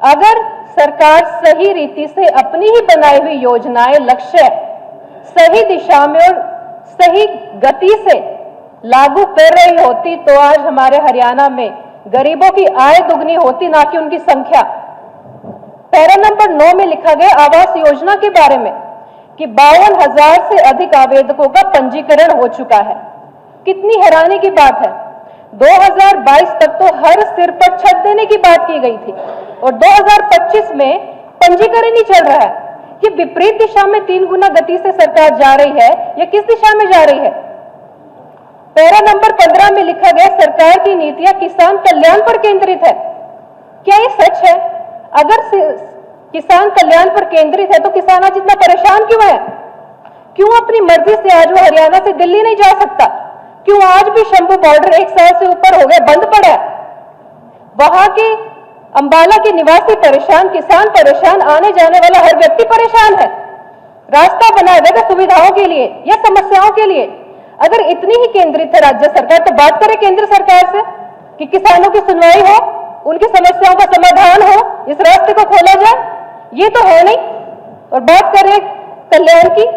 अगर सरकार सही रीति से अपनी ही बनाई हुई योजनाएं, लक्ष्य सही दिशा में और सही गति से लागू कर रही होती तो आज हमारे हरियाणा में गरीबों की आय दुगनी होती, ना कि उनकी संख्या। पैरा नंबर 9 में लिखा गया आवास योजना के बारे में कि 52,000 से अधिक आवेदकों का पंजीकरण हो चुका है। कितनी हैरानी की बात है। 2022 तक तो हर सिर पर छत देने की बात की गई थी और 2025 में पंजीकरण ही चल रहा है। ये विपरीत दिशा में 3 गुना गति से सरकार जा रही है या किस दिशा में जा रही है? पैरा नंबर 15 में लिखा गया सरकार की नीतियां किसान कल्याण पर केंद्रित है। क्या ये सच है? अगर किसान कल्याण पर केंद्रित है तो किसान आज इतना परेशान क्यों है? क्यों अपनी मर्जी से आज वो हरियाणा से दिल्ली नहीं जा सकता? क्यों आज भी शंभू बॉर्डर 1 साल से ऊपर हो गया बंद पड़ा है? वहां के अंबाला के निवासी परेशान, किसान परेशान, आने जाने वाला हर व्यक्ति परेशान है। रास्ता बनाया गया सुविधाओं के लिए या समस्याओं के लिए? अगर इतनी ही केंद्रित है राज्य सरकार तो बात करें केंद्र सरकार से कि किसानों की सुनवाई हो, उनकी समस्याओं का समाधान हो, इस रास्ते को खोला जाए। ये तो है नहीं। और बात करें कल्याण की,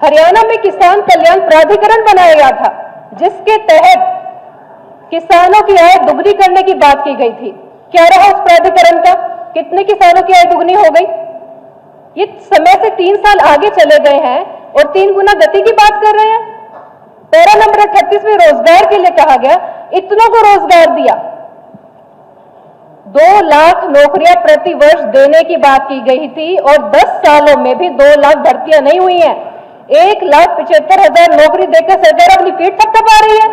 हरियाणा में किसान कल्याण प्राधिकरण बनाया गया था जिसके तहत किसानों की आय दुगनी करने की बात की गई थी। क्या रहा उस प्राधिकरण का? कितने किसानों की आय दुगनी हो गई? ये समय से 3 साल आगे चले गए हैं और 3 गुना गति की बात कर रहे हैं। पैरा नंबर 38 में रोजगार के लिए कहा गया, इतनों को रोजगार दिया। 2 लाख नौकरियां प्रति वर्ष देने की बात की गई थी और 10 सालों में भी 2 लाख भर्तियां नहीं हुई हैं। 1,75,000 नौकरी देकर सरकार अपनी पीठ थपथपा रही है।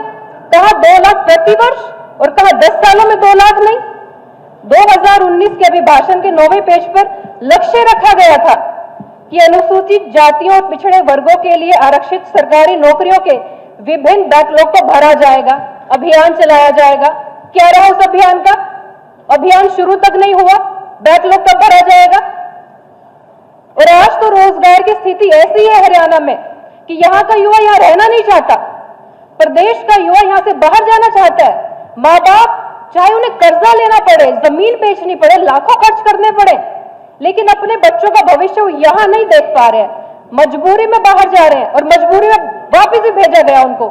कहा 2 लाख प्रति वर्ष और कहा 10 सालों में 2 लाख नहीं। 2019 के अभिभाषण के 9वें पेज पर लक्ष्य रखा गया था कि अनुसूचित जातियों और पिछड़े वर्गों के लिए आरक्षित सरकारी नौकरियों के विभिन्न बैकलॉग को भरा जाएगा, अभियान चलाया जाएगा। क्या रहा उस अभियान का? अभियान शुरू तक नहीं हुआ, बैकलॉग कब भरा जाएगा? और आज तो रोजगार की स्थिति ऐसी है हरियाणा में कि यहाँ का युवा यहाँ रहना नहीं चाहता, प्रदेश का युवा यहाँ से बाहर जाना चाहता है। माँ बाप चाहे उन्हें कर्जा लेना पड़े, जमीन बेचनी पड़े, लाखों खर्च करने पड़े, लेकिन अपने बच्चों का भविष्य वो यहाँ नहीं देख पा रहे हैं, मजबूरी में बाहर जा रहे हैं और मजबूरी में वापस ही भेजा गया उनको,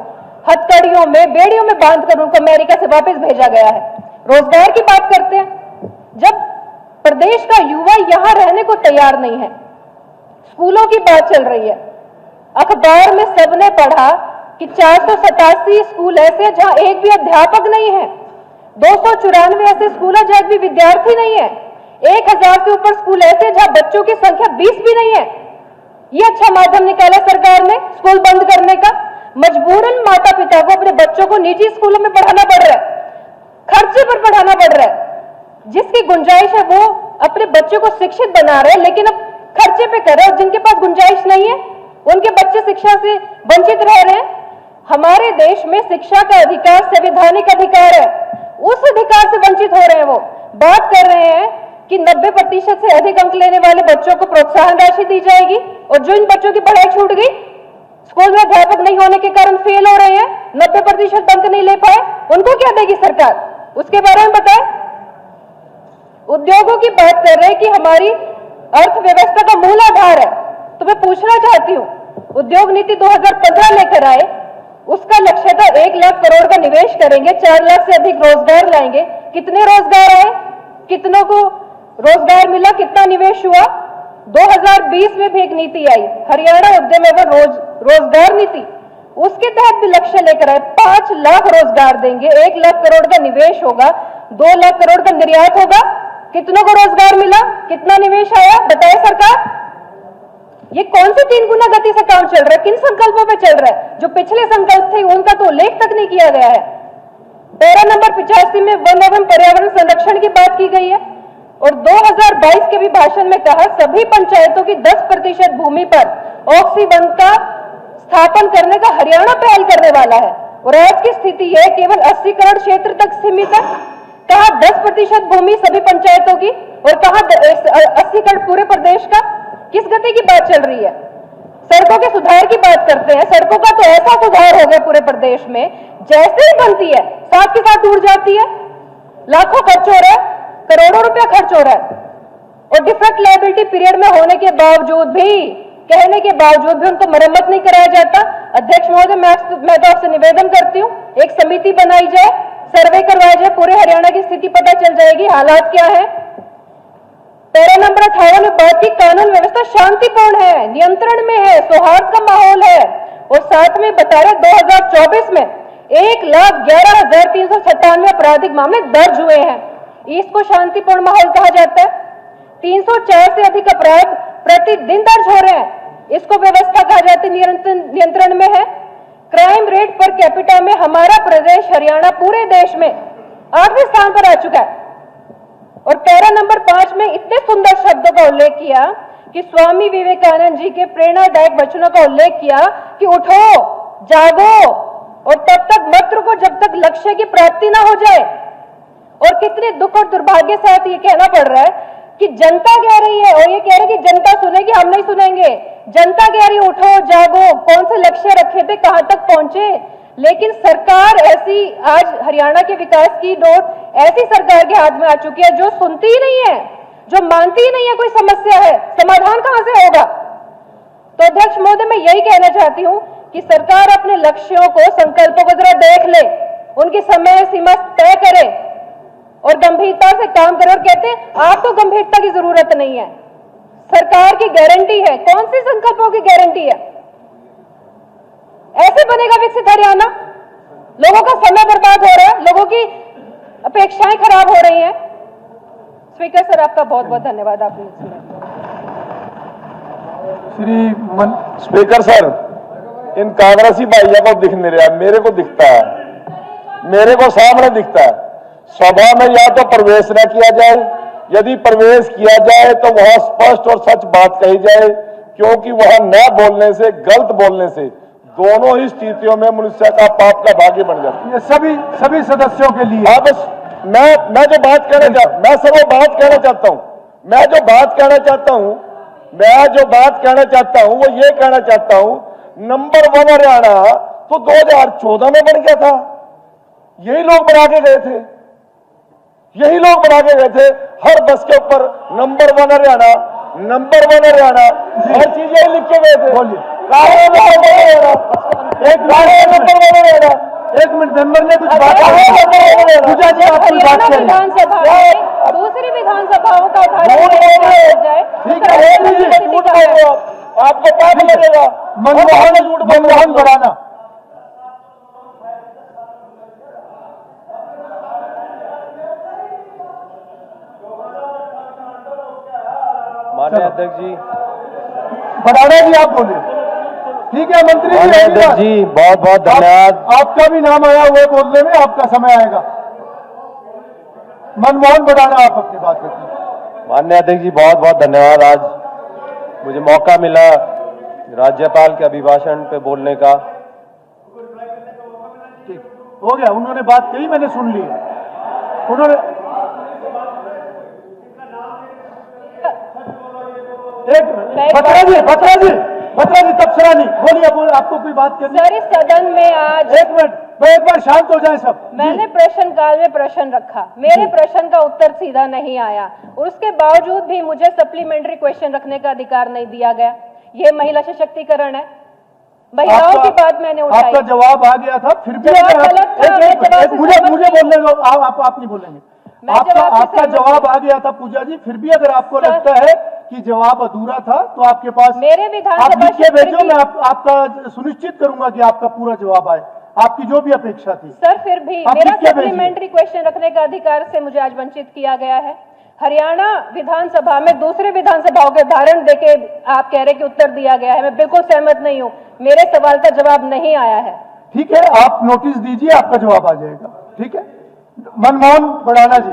हथकड़ियों में, बेड़ियों में बांधकर उनको अमेरिका से वापस भेजा गया है। रोजगार की बात करते हैं, जब प्रदेश का युवा यहाँ रहने को तैयार नहीं है। स्कूलों की बात चल रही है, अखबार में सबने पढ़ा कि 487 स्कूल ऐसे जहां एक भी अध्यापक नहीं है, 294 ऐसे स्कूल है जहां एक भी विद्यार्थी नहीं है, 1000 से ऊपर स्कूल ऐसे जहां बच्चों की संख्या 20 भी नहीं है। ये अच्छा माध्यम निकाला सरकार ने स्कूल बंद करने का। मजबूरन माता पिता को अपने बच्चों को निजी स्कूलों में पढ़ाना पड़ रहा है, खर्चे पर पढ़ाना पड़ रहा है। जिसकी गुंजाइश है वो अपने बच्चों को शिक्षित बना रहे हैं, लेकिन अब खर्चे पे कर रहे हैं और जिनके पास गुंजाइश नहीं है उनके बच्चे शिक्षा से वंचित रह रहे हैं। हमारे देश में शिक्षा का अधिकार संवैधानिक अधिकार है, उस अधिकार से वंचित हो रहे हैं। वो बात कर रहे हैं कि 90% से अधिक अंक लेने वाले बच्चों को प्रोत्साहन राशि दी जाएगी और जो इन बच्चों की पढ़ाई छूट गई, स्कूल में अध्यापक नहीं होने के कारण फेल हो रहे हैं, 90% अंक नहीं ले पाए, उनको क्या देगी सरकार? उसके बारे में बताएं। उद्योगों की बात कर रहे हैं कि हमारी अर्थव्यवस्था का मूल आधार है, तो मैं पूछना चाहती हूँ, उद्योग नीति 2015 लेकर आए, उसका लक्ष्य था 1 लाख करोड़ का निवेश करेंगे, 4 लाख से अधिक रोजगार लाएंगे। कितने रोजगार आए? कितनों को रोजगार मिला? कितना निवेश हुआ? 2020 में भी एक नीति आई, हरियाणा उद्यम एवं रोजगार नीति, उसके तहत भी लक्ष्य लेकर आए 5 लाख रोजगार देंगे, 1 लाख करोड़ का निवेश होगा, 2 लाख करोड़ का निर्यात होगा। कितनों को रोजगार मिला? कितना निवेश आया? बताए सरकार। ये कौन सी 3 गुना गति से काम चल रहा है? किन संकल्पों पे चल रहा है? जो पिछले संकल्प थे उनका तो उल्लेख तक नहीं किया गया है। पैरा नंबर 85 में वन एवं पर्यावरण संरक्षण की बात की गई है और 2022 के भी भाषण में कहा सभी पंचायतों की 10% भूमि पर ऑक्सीवन का स्थापन करने का हरियाणा पहल करने वाला है। और आज की स्थिति यह केवल 80 करोड़ क्षेत्र तक सीमित है। कहा 10% भूमि सभी पंचायतों की और कहा 80 करोड़ पूरे प्रदेश का। किस गति की बात चल रही है? सड़कों के सुधार की बात करते हैं, सड़कों का तो ऐसा सुधार हो गया पूरे प्रदेश में, जैसे ही बनती है साथ के साथ टूट जाती है, लाखों खर्च हो रहा है। करोड़ों रुपया खर्च हो रहा है और डिफेक्ट लायबिलिटी पीरियड में होने के बावजूद भी, कहने के बावजूद भी उनको मरम्मत नहीं कराया जाता। अध्यक्ष महोदय, मैं तो आपसे निवेदन करती हूँ, एक समिति बनाई जाए, सर्वे करवाया जाए, पूरे हरियाणा की स्थिति पता चल जाएगी, हालात क्या है। पैरा नंबर 58 में बात की, कानून व्यवस्था शांतिपूर्ण है, नियंत्रण में है, सौहार्द का माहौल है, और साथ में बता रहे 2024 में 1,11,397 आपराधिक मामले दर्ज हुए हैं। इसको शांतिपूर्ण माहौल कहा जाता है। 304 से अधिक अपराध प्रतिदिन दर्ज हो रहे हैं, इसको व्यवस्था कहा जाती है, नियंत्रण में है। क्राइम रेट पर कैपिटा में हमारा प्रदेश हरियाणा पूरे देश में 8वें स्थान पर आ चुका है। और पैरा नंबर 5 में इतने सुंदर शब्दों का उल्लेख किया कि स्वामी विवेकानंद जी के प्रेरणादायक वचनों का उल्लेख किया कि उठो, जागो और तब तक मत रुको जब तक लक्ष्य की प्राप्ति ना हो जाए। और कितने दुख और दुर्भाग्य के साथ ये कहना पड़ रहा है कि जनता कह रही है, और ये कह रहे कि जनता सुनेगी, हम नहीं सुनेंगे। जनता कह रही है उठो, जागो, कौन से लक्ष्य रखे थे, कहां तक पहुंचे। लेकिन सरकार ऐसी, आज हरियाणा के विकास की डोर ऐसी सरकार के हाथ में आ चुकी है जो सुनती ही नहीं है, जो मानती ही नहीं है कोई समस्या है, समाधान कहां से होगा। तो अध्यक्ष महोदय, मैं यही कहना चाहती हूं कि सरकार अपने लक्ष्यों को, संकल्पों को जरा देख ले, उनकी समय सीमा तय करे और गंभीरता से काम करे। और कहते हैं आपको गंभीरता की जरूरत नहीं है, सरकार की गारंटी है। कौन सी संकल्पों की गारंटी है? ऐसे बनेगा विकसित हरियाणा? लोगों का समय बर्बाद हो रहा है, लोगों की अपेक्षाएं खराब हो रही हैं। स्पीकर सर, आपका बहुत बहुत धन्यवाद, आपने स्पीकर सर, इन कांग्रेसी भाइयों को दिख नहीं रहा, मेरे को दिखता है, मेरे को सामने दिखता है। सभा में या तो प्रवेश न किया जाए, यदि प्रवेश किया जाए तो वह स्पष्ट और सच बात कही जाए, क्योंकि वह न बोलने से, गलत बोलने से दोनों ही स्थितियों में मनुष्य का पाप का भाग्य बन जाता है। ये सभी सदस्यों के लिए। अब मैं जो बात कहना चाहता, मैं सर वो बात कहना चाहता हूं, मैं जो बात कहना चाहता हूं वो ये कहना चाहता हूं, नंबर 1 हरियाणा तो 2014 में बन गया था, यही लोग बना के गए थे, यही लोग बना के गए थे। हर बस के ऊपर नंबर 1 हरियाणा, नंबर 1 हरियाणा, हर चीज यही लिख के गए थे। बोलिए। एक मिनट, मेंबर ने कुछ बात पूजा जी, आप कुछ बात करें। विधानसभा में दूसरी विधानसभाओं का उदाहरण जाए, ठीक है, आपको पाप लगेगा। मनमोहन बढ़ाना। माननीय अध्यक्ष जी, बढ़ाना जी, आप बोलिए। ठीक है मंत्री जी, अध्यक्ष जी बहुत बहुत धन्यवाद। आपका भी नाम आया हुआ है बोलने में, आपका समय आएगा। मनमोहन बढ़ाना, आप अपनी बात रखिए। माननीय अध्यक्ष जी बहुत बहुत धन्यवाद। आज मुझे मौका मिला राज्यपाल के अभिभाषण पे बोलने का। ठीक हो गया, उन्होंने बात कही, मैंने सुन ली। उन्होंने बत्रा जी तबसरा नहीं बोलिए, आपको कोई बात करनी? सर, इस सदन में आज एक मिनट, एक बार शांत हो जाए सब। मैंने प्रश्नकाल में प्रश्न रखा, मेरे प्रश्न का उत्तर सीधा नहीं आया, और उसके बावजूद भी मुझे सप्लीमेंट्री क्वेश्चन रखने का अधिकार नहीं दिया गया। ये महिला सशक्तिकरण है, महिलाओं की बात मैंने उठाई। आपका जवाब आ गया था, फिर भी मुझे बोलने दो, आप नहीं बोलेंगे। आपका जवाब आ गया था पूजा जी, फिर भी अगर आपको लगता है कि जवाब अधूरा था तो आपके पास मेरे विधानसभा के भेजो, मैं आपका सुनिश्चित करूंगा कि आपका पूरा जवाब आए, आपकी जो भी अपेक्षा थी। सर, फिर भी मेरा सप्लीमेंट्री क्वेश्चन रखने का अधिकार से मुझे आज वंचित किया गया है। हरियाणा विधानसभा में दूसरे विधानसभाओं के उदाहरण देके आप कह रहे कि उत्तर दिया गया है, मैं बिल्कुल सहमत नहीं हूं, मेरे सवाल का जवाब नहीं आया है। ठीक है, आप नोटिस दीजिए, आपका जवाब आ जाएगा। ठीक है, मनमोहन बढ़ाना जी।